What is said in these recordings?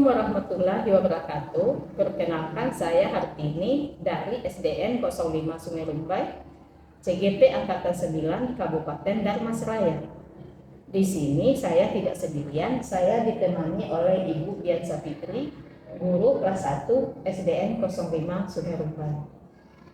Assalamualaikum warahmatullahi wabarakatuh. Perkenalkan, saya Hartini dari SDN 05 Sungai Rumbai, CGP Angkatan 9 Kabupaten Dharmasraya. Di sini saya tidak sendirian, saya ditemani oleh Ibu Dian Sapitri, guru kelas 1 SDN 05 Sungai Rumbai.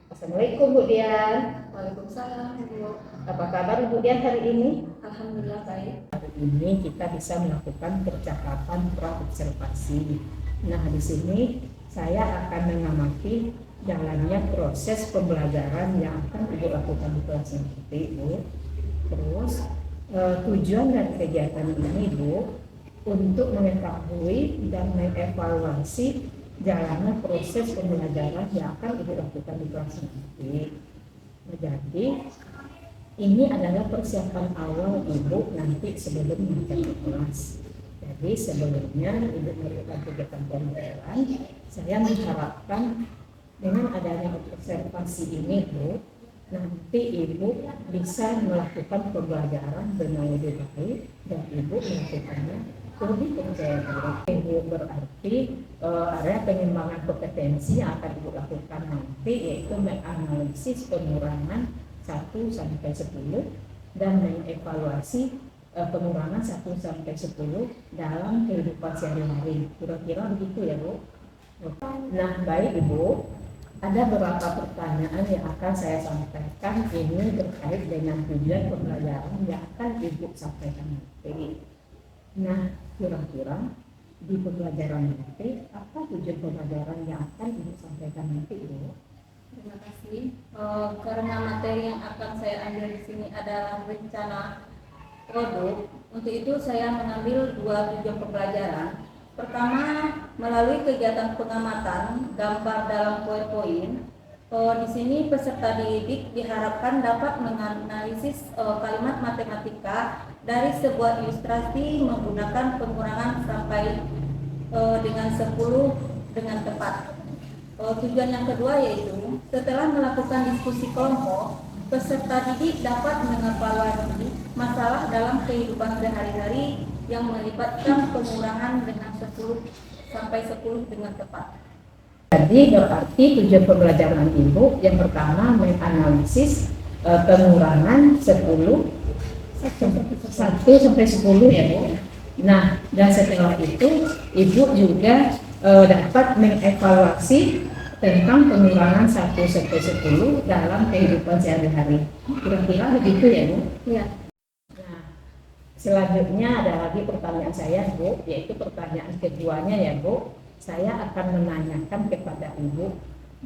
Assalamualaikum Bu Dian. Waalaikumsalam Bu. Apa kabar Bu Dian hari ini? Alhamdulillah baik. Hari ini kita bisa melakukan percakapan praobservasi. Nah, di sini saya akan mengamati jalannya proses pembelajaran yang akan Ibu lakukan di kelas nanti, Bu. Terus tujuan dari kegiatan ini, Bu, untuk mengetahui dan mengevaluasi jalannya proses pembelajaran yang akan Ibu lakukan di kelas nanti. Jadi ini adalah persiapan awal Ibu nanti sebelum masuk ke kelas. Jadi sebelumnya Ibu melakukan kegiatan pembelajaran, saya mengharapkan dengan adanya observasi ini, Bu, nanti Ibu bisa melakukan pembelajaran dengan lebih baik dan Ibu melakukannya lebih percaya diri. Ibu berarti area pengembangan kompetensi yang akan Ibu lakukan nanti yaitu menganalisis pengurangan 1 sampai 10 dan mengevaluasi pengurangan 1 sampai 10 dalam kehidupan sehari-hari. Kira-kira begitu ya, Bu. Nah, baik Ibu, ada beberapa pertanyaan yang akan saya sampaikan ini terkait dengan tujuan pembelajaran yang akan Ibu sampaikan nanti. Nah, kira-kira di pembelajaran nanti apa tujuan pembelajaran yang akan Ibu sampaikan nanti, Ibu? Terima kasih. Karena materi yang akan saya ambil di sini adalah rencana produk, untuk itu saya mengambil 2 tujuan pembelajaran. Pertama, melalui kegiatan pengamatan gambar dalam poin-poin. Di sini peserta didik diharapkan dapat menganalisis kalimat matematika dari sebuah ilustrasi menggunakan pengurangan sampai dengan 10 dengan tepat. Tujuan yang kedua yaitu setelah melakukan diskusi kelompok, peserta didik dapat mengevaluasi masalah dalam kehidupan sehari-hari yang melibatkan pengurangan dengan 10 sampai 10 dengan tepat. Jadi berarti tujuan pembelajaran Ibu yang pertama menganalisis pengurangan 1 sampai 10 ya, Bu. Nah, dan setelah itu Ibu juga dapat mengevaluasi tentang pengurangan 1 sampai 10 dalam kehidupan sehari-hari. Kira-kira begitu ya, Bu? Ya. Nah, selanjutnya ada lagi pertanyaan saya, Bu, yaitu pertanyaan keduanya ya, Bu. Saya akan menanyakan kepada Ibu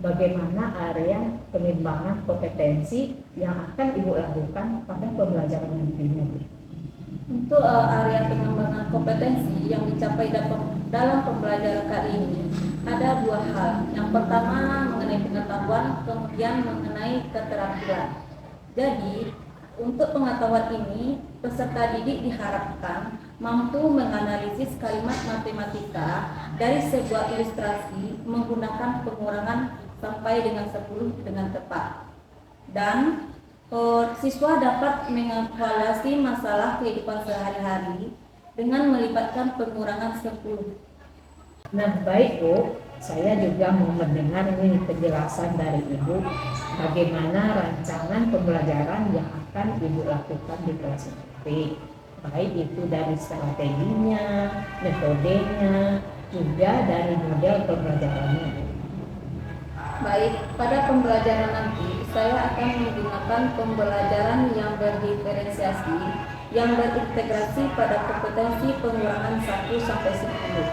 bagaimana area pengembangan kompetensi yang akan Ibu lakukan pada pembelajaran nantinya, Bu. Untuk area pengembangan kompetensi yang dicapai dalam pembelajaran kali ini ada 2 hal. Yang pertama mengenai pengetahuan, kemudian mengenai keterampilan. Jadi untuk pengetahuan ini peserta didik diharapkan mampu menganalisis kalimat matematika dari sebuah ilustrasi menggunakan pengurangan sampai dengan 10 dengan tepat. Dan siswa dapat mengevaluasi masalah kehidupan sehari-hari dengan melibatkan pengurangan 10. Nah, baik Bu, saya juga mau mendengar nih penjelasan dari Ibu bagaimana rancangan pembelajaran yang akan Ibu lakukan di kelas nanti. Baik itu dari strateginya, metodenya, juga dari model pembelajarannya. Baik, pada pembelajaran nanti saya akan menggunakan pembelajaran yang berdiferensiasi yang berintegrasi pada kompetensi pengurangan 1 sampai 10.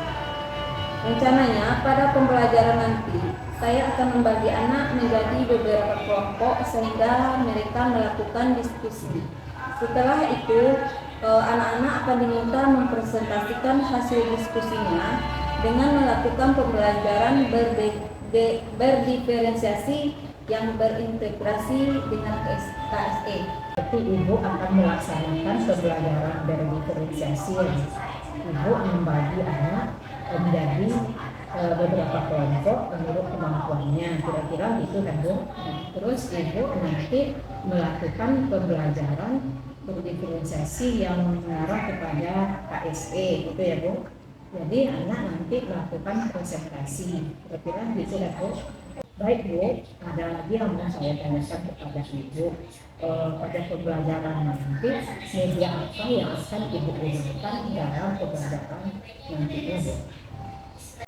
Rencananya pada pembelajaran nanti saya akan membagi anak menjadi beberapa kelompok sehingga mereka melakukan diskusi. Setelah itu anak-anak akan diminta mempresentasikan hasil diskusinya dengan melakukan pembelajaran berdiferensiasi yang berintegrasi dengan KSE. Jadi Ibu akan melaksanakan pembelajaran berdiferensiasi. Ibu membagi anak menjadi beberapa kelompok menurut kemampuannya, kira-kira gitu kan, Bu. Terus Ibu nanti melakukan pembelajaran berdiferensiasi yang mengarah kepada KSE, gitu ya, Bu. Jadi anak nanti melakukan presentasi. Kira-kira gitu lah Bu. Baik Bu, ada lagi yang mau saya tanyakan kepada Ibu. Pada pembelajaran nanti, media apa yang akan Ibu gunakan dalam pembelajaran nantinya Bu?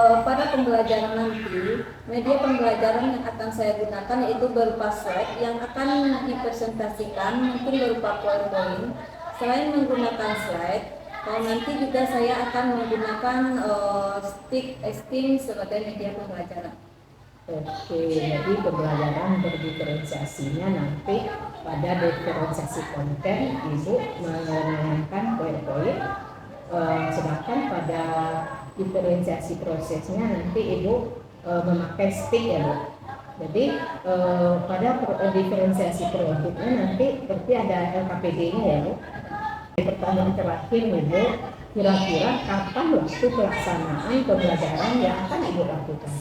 Pada pembelajaran nanti, media pembelajaran yang akan saya gunakan yaitu berupa slide yang akan dipresentasikan, mungkin berupa PowerPoint. Selain menggunakan slide, nanti juga saya akan menggunakan stick Steam sebagai media pembelajaran. Oke, jadi pembelajaran berdiferensiasinya nanti pada diferensiasi konten Ibu menggunakan PowerPoint, sedangkan pada diferensiasi prosesnya nanti Ibu memakai stick ya Bu. Jadi pada diferensiasi produknya nanti berarti ada LKPD-nya ya Bu. Pertanyaan terakhir Ibu, kira-kira kapan waktu pelaksanaan pembelajaran yang akan Ibu lakukan?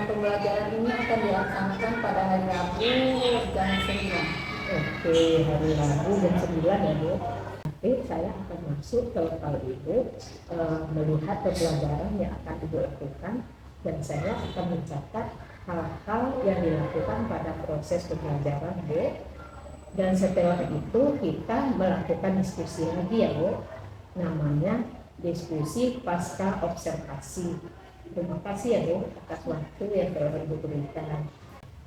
Pembelajaran ini akan dilaksanakan pada hari Rabu jam 9. Oke, hari Rabu jam 9 ya Bu. Nanti saya akan masuk ke lokal Ibu, melihat pembelajaran yang akan Ibu lakukan, dan saya akan mencatat hal-hal yang dilakukan pada proses pembelajaran Bu. Dan setelah itu kita melakukan diskusi lagi ya Bu, namanya diskusi pasca observasi. Terima kasih ya Bu atas waktu yang telah Ibu berikan.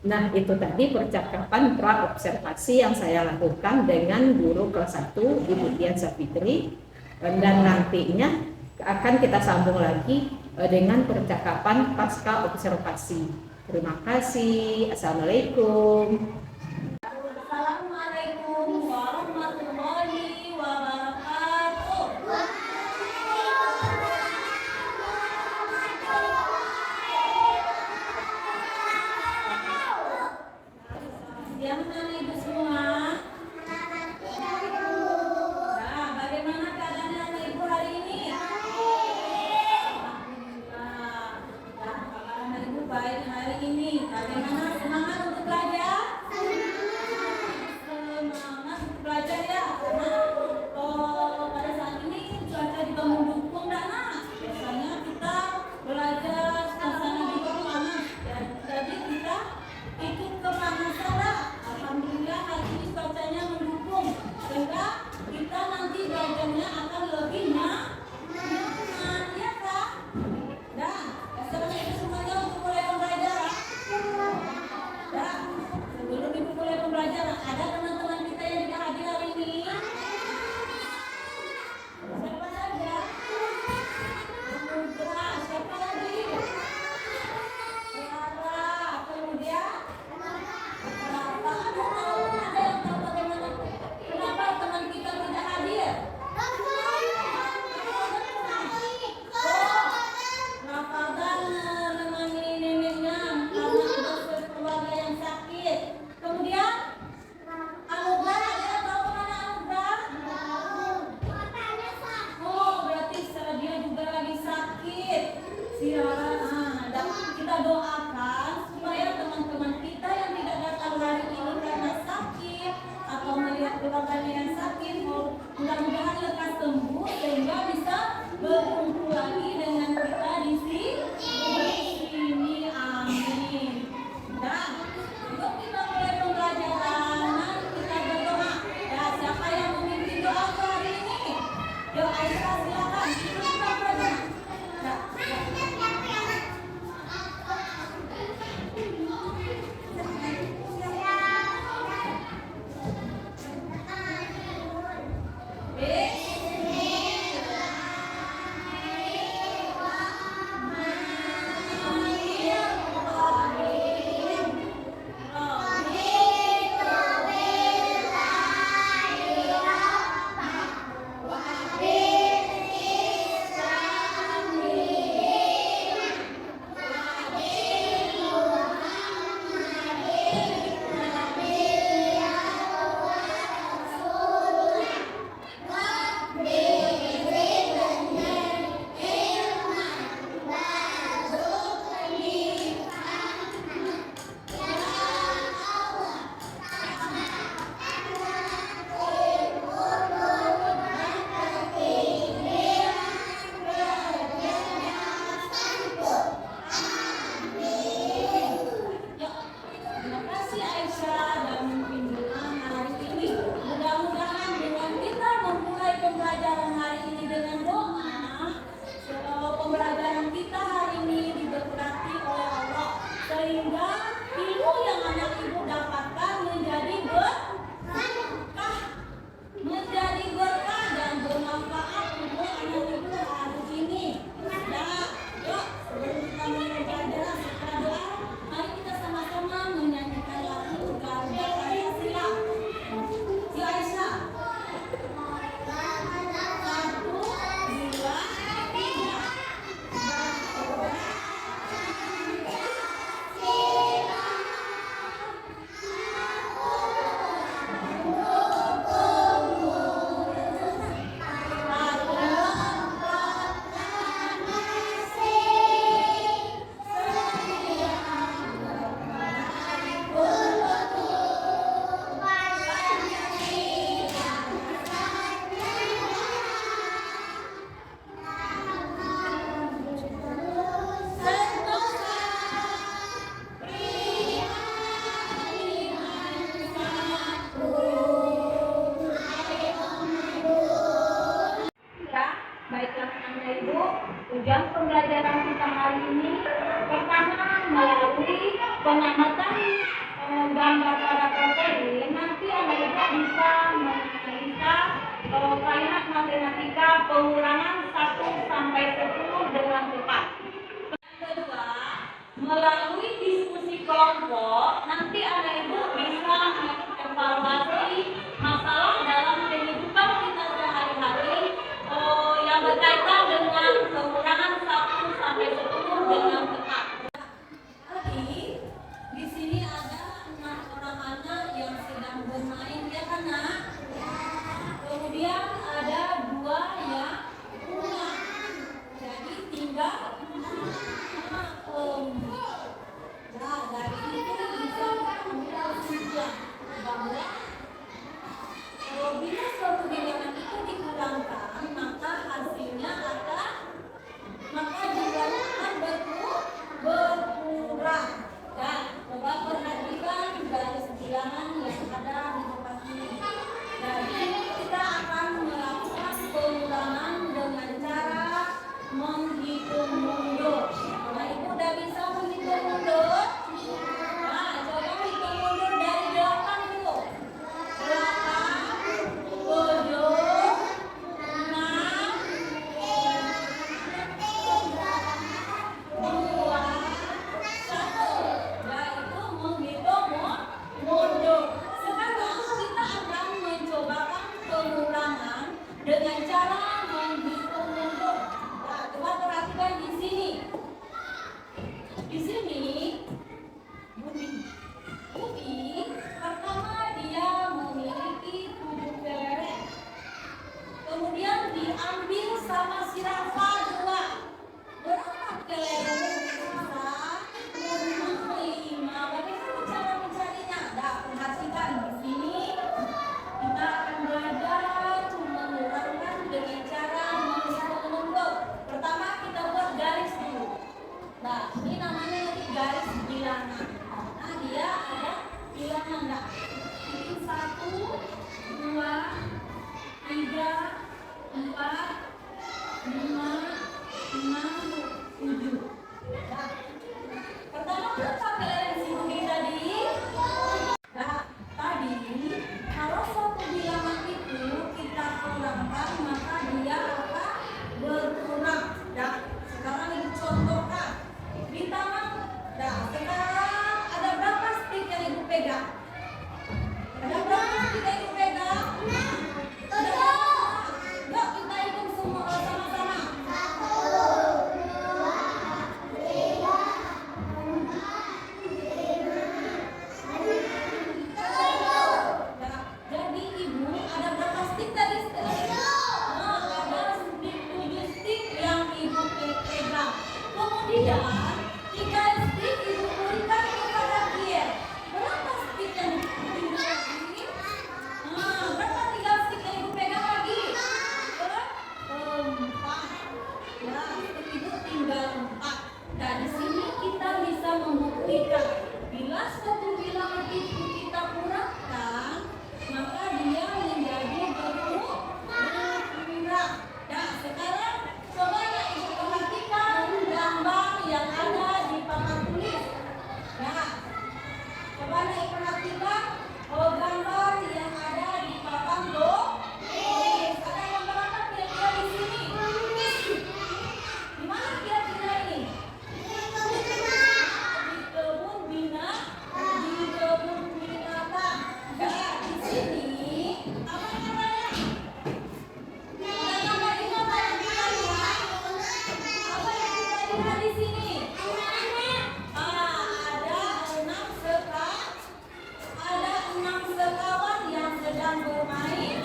Nah, itu tadi percakapan pra observasi yang saya lakukan dengan guru kelas 1 Ibu Dian Safitri, dan nantinya akan kita sambung lagi dengan percakapan pasca observasi. Terima kasih. Assalamualaikum. Assalamualaikum warahmatullahi wabarakatuh. Siang Ibu semua. Nah, bagaimana keadaan Ibu hari ini? Alhamdulillah. Nah, kabar Ibu baik hari ini. Bagaimana, semangat untuk belajar? Semangat untuk belajar ya. Pada saat ini cuaca juga mendukung dan biasanya kita belajar suasana juga panas. Jadi kita ikut kepanasan lah. Alhamdulillah hari ini cuacanya mendukung, sehingga kita nanti belajarnya akan lebih nyaman, ya Kak? Dan sekarang itu semuanya untuk mulai pembelajaran. Dan sebelum Ibu mulai pembelajaran, ada teman-teman kita yang tidak hadir hari ini. Siapa saja? Putra, siapa lagi? Clara, kemudian ada yang tahu bagaimana? Kenapa teman kita tidak hadir? Rafadan menemani neneknya karena ada keluarga yang sakit. Kemudian Anugrah, ada yang tahu kemana Anugrah? Oh, berarti dia juga lagi sakit. Dan kita doakan supaya teman-teman kita yang tidak datang hari ini karena sakit atau melihat keluarganya yang sakit, mudah-mudahan lekas sembuh sehingga bisa berkumpul lagi dengan kita di sini. Amin. Dan untuk kita mulai pembelajaran, kita berdoa. Ya, siapa yang memimpin doa hari ini? Yuk, Aisyah silakan. Kita berdoa. pengamatan gambar pada protein, nanti Anda bisa menganalisa kalimat matematika pengurangan 1 sampai 10 dengan tepat. Yang kedua, melalui diskusi kelompok, nanti Anda bisa mengevaluasi masalah dalam kehidupan kita sehari-hari yang berkaitan dengan pengurangan 1 sampai 10 dengan tepat. Di sini ada 6 orang anak yang sedang bermain, ya kan nak? Kemudian ada 2 yang pulang. Jadi tinggal nah, dari itu bisa kita kesimpulan bahwa bila suatu bilangan itu dikurangkan, maka hasilnya akan jumlahnya akan berkurang. Dan coba perhatikan garis bilangan yang ada di depan ini. Jadi kita akan melakukan pengurangan dengan cara menghitung mundur. Nah, ibu udah bisa menghitung mundur? Nah, coba hitung mundur dari 8 dulu. 8, 7, 6, 2, 1. Yaitu menghitung mundur. Sekarang kita akan mencobakan pengurangan dengan cara menghitung mundur. Nah, coba perhatikan di sini. Di sini, Budi pertama dia memiliki 7 kelereng. Kemudian diambil sama si Rafa 2. Berapa kelereng bisa? 5. Bagaimana cara mencarinya? Nah, perhatikan di sini. Kita akan belajar mengurangkan dengan cara menghitung mundur. Pertama kita buat garis dulu. Nah, ini namanya nanti garis bilangan. Nah, dia ada bilangan enggak? Ini 1, 2, 3, 4, 5, 6, 7. Nah, pertama berapa kelereng si Budi tadi? Nah, tadi kalau suatu bilangan itu kita kurangkan, maka dia akan berkurang. Nah, sekarang ibu contohkan. Di tangan, nah sekarang ada berapa stick yang ibu pegang? Ada berapa stick yang ibu pegang? Ada berapa? Yuk kita hitung semua sama-sama. 1, 2, 3, 4, 5. Nah, jadi ibu ada berapa stick tadi? Nah, ada 7 stick yang ibu pegang. Kemudian 3 stick ibu berikan kepada dia. Berapa stick yang ibu lagi? Nah, berapa 3 stick yang ibu pegang lagi? 4. Ya, ibu tinggal 4. Dari sini kita bisa membuktikan bila suatu bilangan itu kita kurangkan, maka dia menjadi berkurang. Nah, sekarang coba ya ibu perhatikan gambar yang ada di papan tulis. Nah, coba ibu perhatikan gambar yang ada di papan tulis. Ada gambar apa kira-kira di sini? Di mana kira-kira ini? Di kebun binatang. Nah, di sini apa namanya? Ada gambar ini apa yang kita lihat? Apa yang kita lihat di sini? Ada 6 sekawan yang sedang bermain.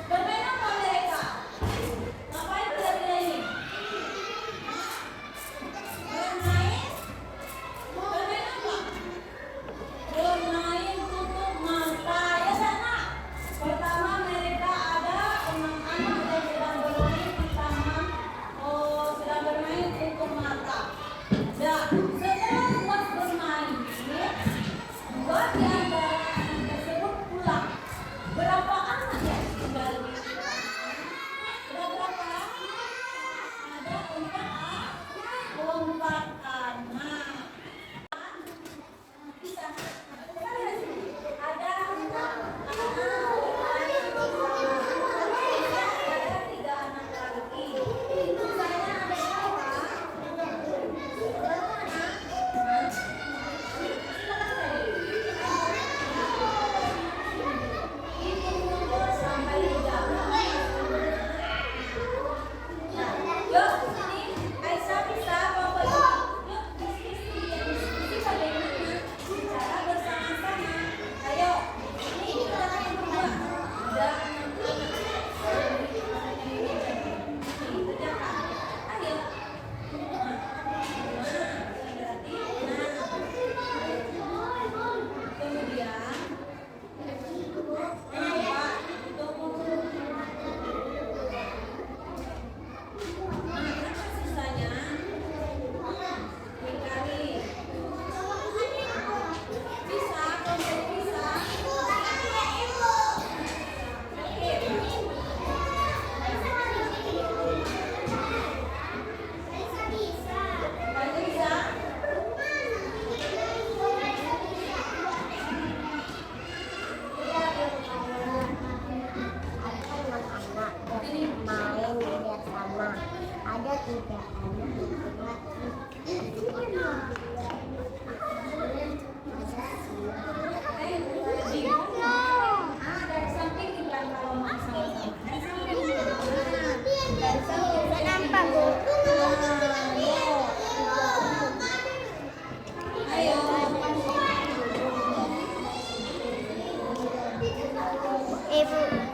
Bermain apa mereka? Ngapain kira-kira ini? Bermain apa? Bermain tutup mata, ya kan nak? Ibu.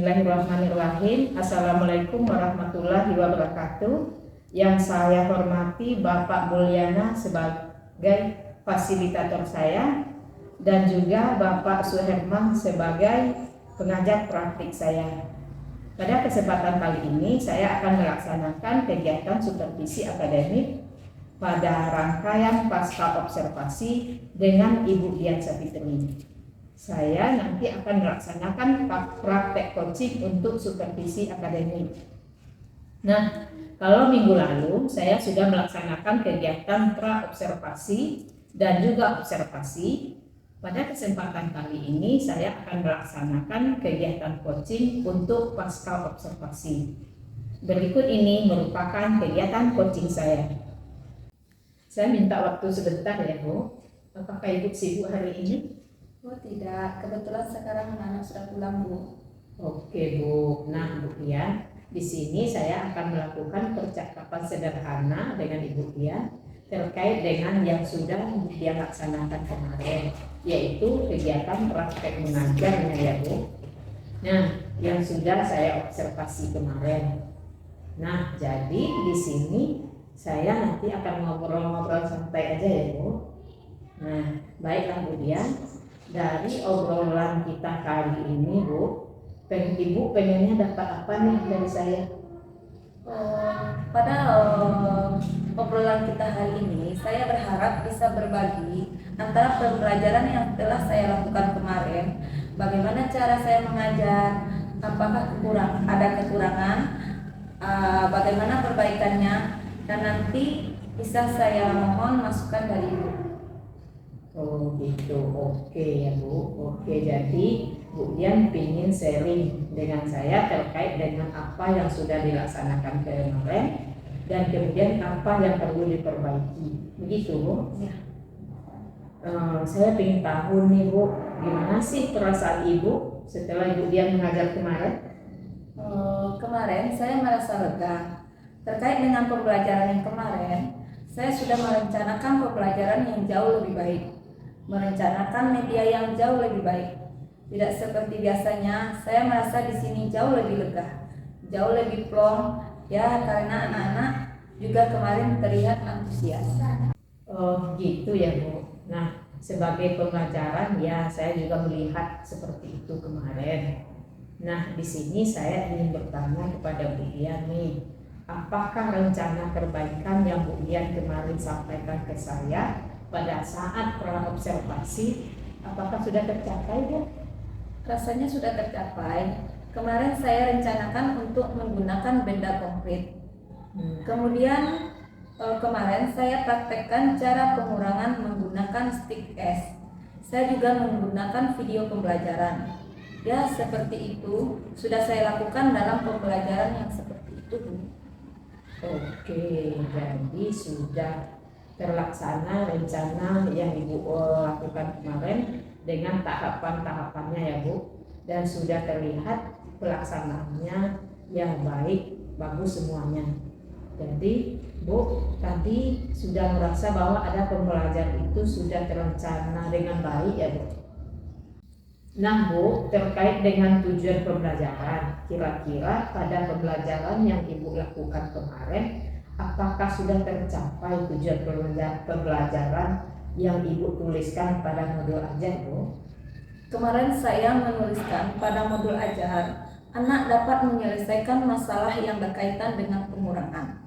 Bismillahirrahmanirrahim. Assalamualaikum warahmatullahi wabarakatuh. Yang saya hormati Bapak Mulyana sebagai fasilitator saya dan juga Bapak Suherman sebagai pengajar praktik saya. Pada kesempatan kali ini saya akan melaksanakan kegiatan supervisi akademik pada rangkaian pasca observasi dengan Ibu Dian Sapitri. Saya nanti akan melaksanakan praktek coaching untuk supervisi akademik. Nah, kalau minggu lalu saya sudah melaksanakan kegiatan pra-observasi dan juga observasi. Pada kesempatan kali ini saya akan melaksanakan kegiatan coaching untuk pasca observasi. Berikut ini merupakan kegiatan coaching saya. Saya minta waktu sebentar ya Bu. Apakah Ibu sibuk hari ini? Oh tidak, kebetulan sekarang anak sudah pulang Bu. Oke Bu. Nah Bu Dian, di sini saya akan melakukan percakapan sederhana dengan Ibu Dian terkait dengan yang sudah dia laksanakan kemarin, yaitu kegiatan praktek mengajarnya ya Bu. Nah, yang sudah saya observasi kemarin. Nah, jadi di sini saya nanti akan ngobrol-ngobrol santai aja ya Bu. Nah, baiklah Bu Dian. Dari obrolan kita kali ini Bu, Ibu pengennya dapat apa nih dari saya? Pada obrolan kita hari ini, saya berharap bisa berbagi antara pembelajaran yang telah saya lakukan kemarin, bagaimana cara saya mengajar, apakah ada kekurangan, bagaimana perbaikannya, dan nanti bisa saya mohon masukan dari Ibu. Oh gitu, oke ya Bu. Oke, jadi Bu Dian ingin sharing dengan saya terkait dengan apa yang sudah dilaksanakan kemarin dan kemudian apa yang perlu diperbaiki. Begitu Bu? Ya. Saya ingin tahu nih Bu, gimana sih perasaan Ibu setelah Ibu Dian mengajar kemarin? Kemarin saya merasa lega terkait dengan pembelajaran yang kemarin. Saya sudah merencanakan pembelajaran yang jauh lebih baik, merencanakan media yang jauh lebih baik. Tidak seperti biasanya, saya merasa di sini jauh lebih lega, jauh lebih plong, ya karena anak-anak juga kemarin terlihat antusias. Oh gitu ya Bu. Nah, sebagai pembelajaran ya saya juga melihat seperti itu kemarin. Nah, di sini saya ingin bertanya kepada Bu Dian nih, apakah rencana perbaikan yang Bu Dian kemarin sampaikan ke saya pada saat praobservasi, apakah sudah tercapai Bu? Rasanya sudah tercapai. Kemarin saya rencanakan untuk menggunakan benda konkret. Kemudian kemarin saya praktekkan cara pengurangan menggunakan stick es. Saya juga menggunakan video pembelajaran. Ya seperti itu sudah saya lakukan dalam pembelajaran yang seperti itu. Oke, jadi sudah terlaksana rencana yang Ibu lakukan kemarin dengan tahapan-tahapannya ya Bu, dan sudah terlihat pelaksanaannya yang baik, bagus semuanya. Jadi Bu tadi sudah merasa bahwa ada pembelajaran itu sudah terencana dengan baik ya Bu. Nah Bu, terkait dengan tujuan pembelajaran, kira-kira pada pembelajaran yang Ibu lakukan kemarin, apakah sudah tercapai tujuan pembelajaran yang Ibu tuliskan pada modul ajar Bu? Kemarin saya menuliskan pada modul ajar, anak dapat menyelesaikan masalah yang berkaitan dengan pengurangan.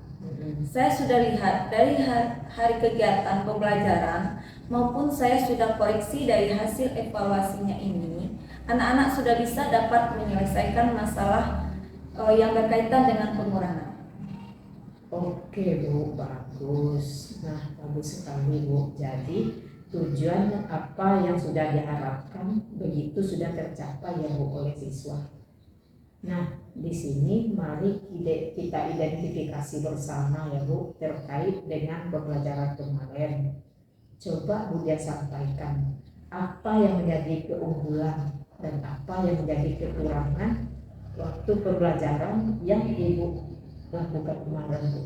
Saya sudah lihat dari hari kegiatan pembelajaran maupun saya sudah koreksi dari hasil evaluasinya ini, anak-anak sudah bisa dapat menyelesaikan masalah yang berkaitan dengan pengurangan. Oke Bu, bagus. Nah, bagus sekali Bu. Jadi tujuan apa yang sudah diharapkan begitu sudah tercapai ya Bu oleh siswa. Nah, di sini mari kita identifikasi bersama ya Bu terkait dengan pembelajaran kemarin. Coba Bu dia sampaikan apa yang menjadi keunggulan dan apa yang menjadi kekurangan waktu pembelajaran yang Ibu lakukan kemarin Bu.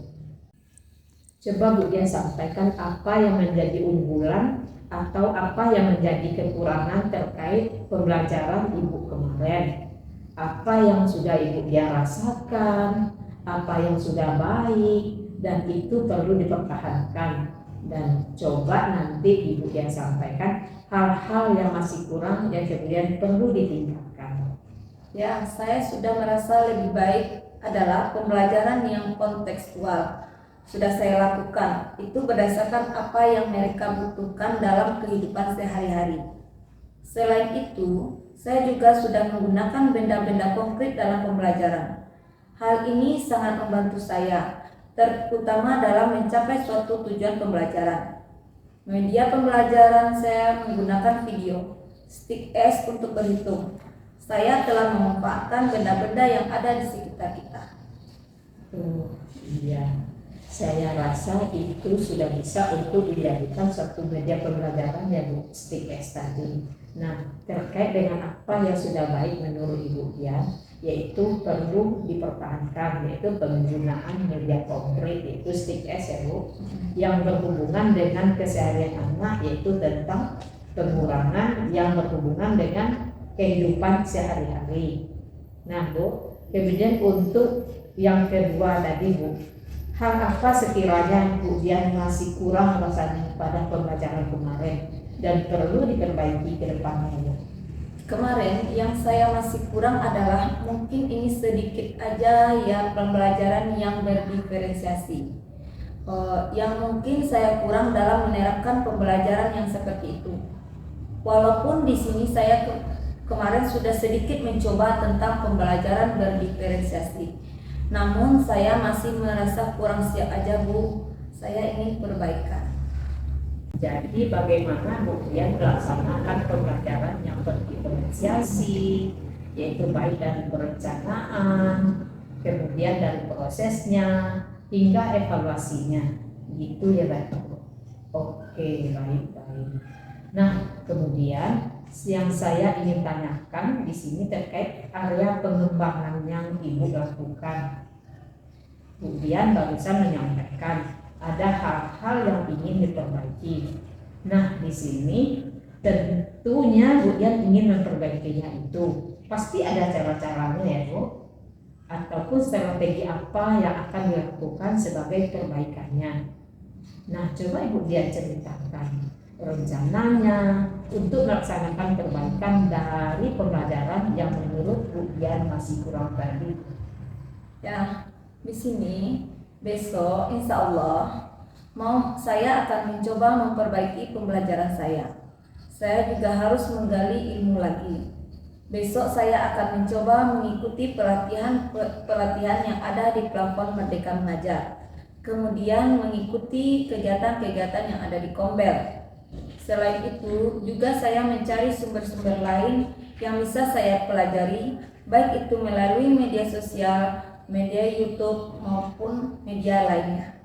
Coba Bu dia sampaikan apa yang menjadi unggulan atau apa yang menjadi kekurangan terkait pembelajaran Ibu kemarin. Apa yang sudah Ibu dia rasakan, apa yang sudah baik, dan itu perlu dipertahankan. Dan coba nanti Ibu dia sampaikan hal-hal yang masih kurang dan kemudian perlu ditingkatkan. Ya, saya sudah merasa lebih baik adalah pembelajaran yang kontekstual. Sudah saya lakukan, itu berdasarkan apa yang mereka butuhkan dalam kehidupan sehari-hari. Selain itu, saya juga sudah menggunakan benda-benda konkret dalam pembelajaran. Hal ini sangat membantu saya, terutama dalam mencapai suatu tujuan pembelajaran. Media pembelajaran saya menggunakan video, stick es untuk berhitung. Saya telah memanfaatkan benda-benda yang ada di sekitar kita. Oh iya, saya rasa itu sudah bisa untuk dijadikan suatu media pembelajaran ya Bu, stick es tadi. Nah, terkait dengan apa yang sudah baik menurut Ibu Dian, yaitu perlu dipertahankan, yaitu penggunaan media konkret, yaitu stick es ya Bu, yang berhubungan dengan keseharian anak, yaitu tentang pengurangan yang berhubungan dengan kehidupan sehari-hari. Nah Bu, kemudian untuk yang kedua tadi Bu, hal apa sekiranya Bu Dian masih kurang rasanya pada pembelajaran kemarin dan perlu diperbaiki ke depannya Bu? Kemarin yang saya masih kurang adalah mungkin ini sedikit aja ya pembelajaran yang berdiferensiasi. Yang mungkin saya kurang dalam menerapkan pembelajaran yang seperti itu. Walaupun di sini saya kemarin sudah sedikit mencoba tentang pembelajaran berdiferensiasi, namun saya masih merasa kurang siap aja Bu. Saya ingin perbaikan. Jadi bagaimana Bu Dian melaksanakan pembelajaran yang berdiferensiasi, yaitu baik dari perencanaan, kemudian dari prosesnya, hingga evaluasinya, gitu ya Bapak. Oke, baik. Nah, kemudian yang saya ingin tanyakan di sini terkait area pengembangan yang Ibu lakukan. Bu Dian barusan menyampaikan ada hal-hal yang ingin diperbaiki. Nah, di sini tentunya Bu Dian ingin memperbaikinya itu. Pasti ada cara-caranya ya Bu, ataupun strategi apa yang akan dilakukan sebagai perbaikannya. Nah, coba Ibu Dian ceritakan rencananya untuk melaksanakan perbaikan dari pembelajaran yang menurut Bu Dian masih kurang tadi. Ya, di sini besok insya Allah saya akan mencoba memperbaiki pembelajaran saya. Saya juga harus menggali ilmu lagi. Besok saya akan mencoba mengikuti pelatihan yang ada di platform Merdeka Mengajar. Kemudian mengikuti kegiatan-kegiatan yang ada di Kombel. Selain itu juga saya mencari sumber-sumber lain yang bisa saya pelajari, baik itu melalui media sosial, media YouTube maupun media lainnya.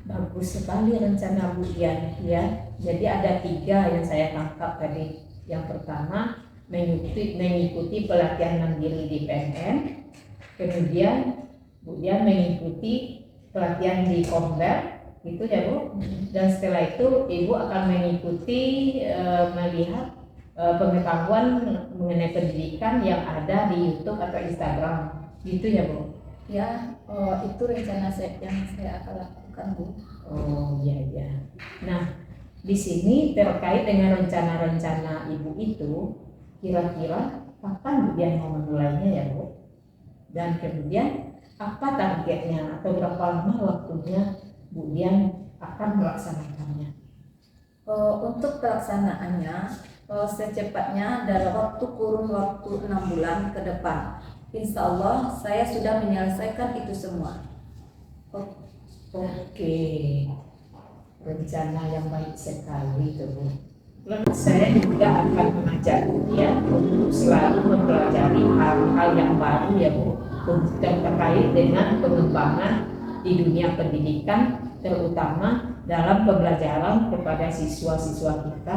Bagus sekali rencana Bu Dian ya. Jadi ada 3 yang saya tangkap tadi. Yang pertama mengikuti pelatihan mandiri di PNM, kemudian Bu Dian mengikuti pelatihan di Kombel, gitu ya Bu. Dan setelah itu Ibu akan mengikuti melihat pengetahuan mengenai pendidikan yang ada di YouTube atau Instagram, gitu ya Bu? Ya, itu rencana yang saya akan lakukan Bu. Oh iya. Nah, di sini terkait dengan rencana-rencana Ibu itu, kira-kira kapan Bu Dian mau memulainya ya Bu? Dan kemudian apa targetnya atau berapa lama waktunya Bu Dian akan melaksanakannya? Untuk pelaksanaannya secepatnya dalam kurun waktu 6 bulan ke depan. Insya Allah saya sudah menyelesaikan itu semua. Oke, rencana yang baik sekali itu Bu. Saya juga akan mengajak Bu Dian untuk selalu mempelajari hal-hal yang baru ya Bu, terkait dengan pengembangan di dunia pendidikan, terutama dalam pembelajaran kepada siswa-siswa kita,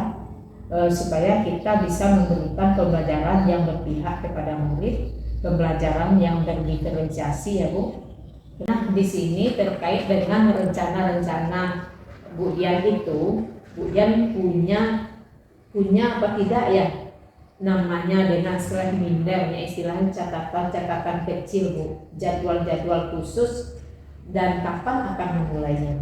supaya kita bisa memberikan pembelajaran yang berpihak kepada murid, pembelajaran yang berdiferensiasi ya Bu. Nah, di sini terkait dengan rencana-rencana Bu Dian itu, Bu Dian punya apa tidak ya namanya dengan slide minder, ya istilahnya catatan kecil Bu, jadwal-jadwal khusus dan kapan akan memulainya?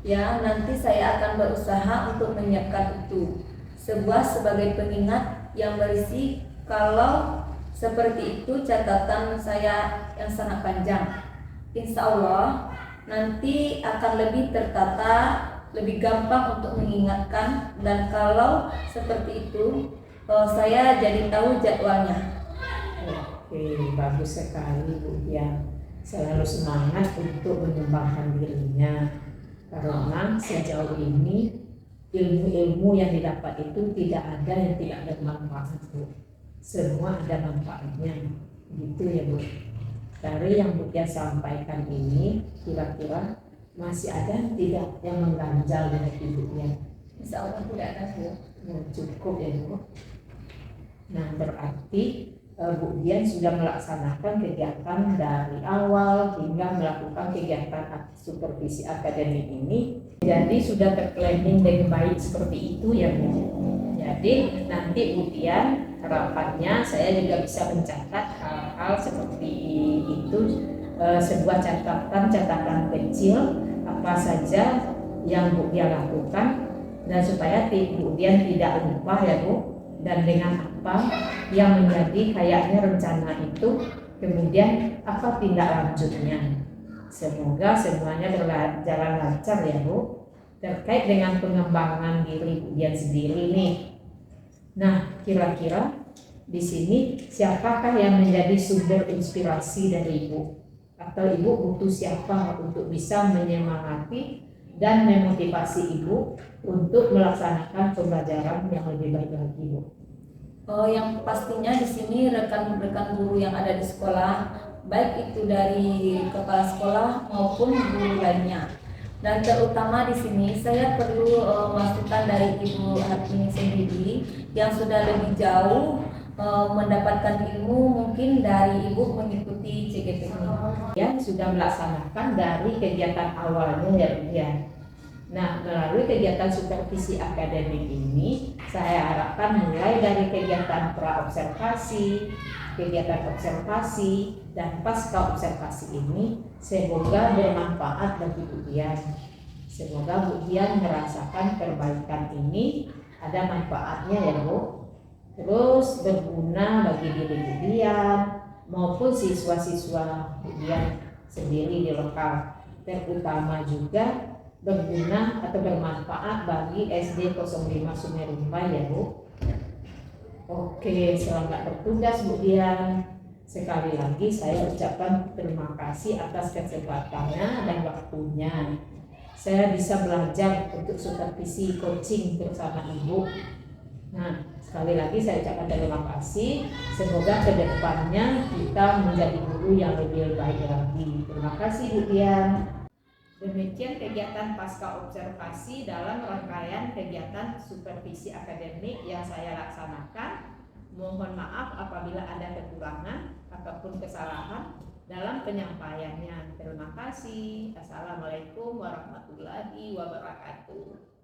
Ya, nanti saya akan berusaha untuk menyiapkan itu sebagai pengingat yang berisi kalau seperti itu catatan saya yang sangat panjang. Insya Allah nanti akan lebih tertata, lebih gampang untuk mengingatkan, dan kalau seperti itu saya jadi tahu jadwalnya. Oke, bagus sekali Bu Dian. Selalu semangat untuk mengembangkan dirinya, karena sejauh ini ilmu-ilmu yang didapat itu tidak ada yang tidak bermanfaat Bu. Semua ada manfaatnya, gitu ya Bu. Dari yang Bu Dian sampaikan ini, kira-kira masih ada tidak yang mengganjal di hati Bu Dian? Insya Allah tidak ada Bu. Cukup ya Bu. Nah, berarti Bu Dian sudah melaksanakan kegiatan dari awal hingga melakukan kegiatan supervisi akademik ini, jadi sudah terplanning dengan baik seperti itu ya Bu. Jadi nanti Bu Dian harapannya saya juga bisa mencatat hal-hal seperti itu, sebuah catatan kecil apa saja yang Bu Dian lakukan, dan supaya Bu Dian tidak lupa ya Bu dan dengan apa yang menjadi kayaknya rencana itu, kemudian apa tindak lanjutnya. Semoga semuanya berjalan lancar ya Bu. Terkait dengan pengembangan diri Bu Dian sendiri nih. Nah, kira-kira di sini siapakah yang menjadi sumber inspirasi dari Ibu? Atau Ibu butuh siapa untuk bisa menyemangati dan memotivasi Ibu untuk melaksanakan pembelajaran yang lebih baik lagi Bu? Yang pastinya di sini rekan-rekan guru yang ada di sekolah, baik itu dari kepala sekolah maupun guru lainnya. Dan terutama di sini saya perlu masukan dari Ibu Hartini sendiri yang sudah lebih jauh mendapatkan ilmu mungkin dari Ibu mengikuti CGP ini. Yang sudah melaksanakan dari kegiatan awalnya ya Bu ya. Nah, melalui kegiatan supervisi akademik ini, saya harapkan mulai dari kegiatan pra-observasi, kegiatan observasi, dan pasca observasi ini semoga bermanfaat bagi Bu Dian. Semoga Bu Dian merasakan perbaikan ini ada manfaatnya ya Bu. Terus berguna bagi diri Bu Dian maupun siswa-siswa Bu Dian sendiri di lokal. Terutama juga berguna atau bermanfaat bagi SD 05 Sungai Rumpai ya Bu. Oke, selamat bertugas Bu Dian. Sekali lagi saya ucapkan terima kasih atas kesempatannya dan waktunya. Saya bisa belajar untuk supervisi coaching bersama Ibu. Nah, sekali lagi saya ucapkan terima kasih. Semoga kedepannya kita menjadi guru yang lebih baik lagi. Terima kasih Bu Dian. Demikian kegiatan pasca observasi dalam rangkaian kegiatan supervisi akademik yang saya laksanakan. Mohon maaf apabila ada kekurangan ataupun kesalahan dalam penyampaiannya. Terima kasih. Assalamualaikum warahmatullahi wabarakatuh.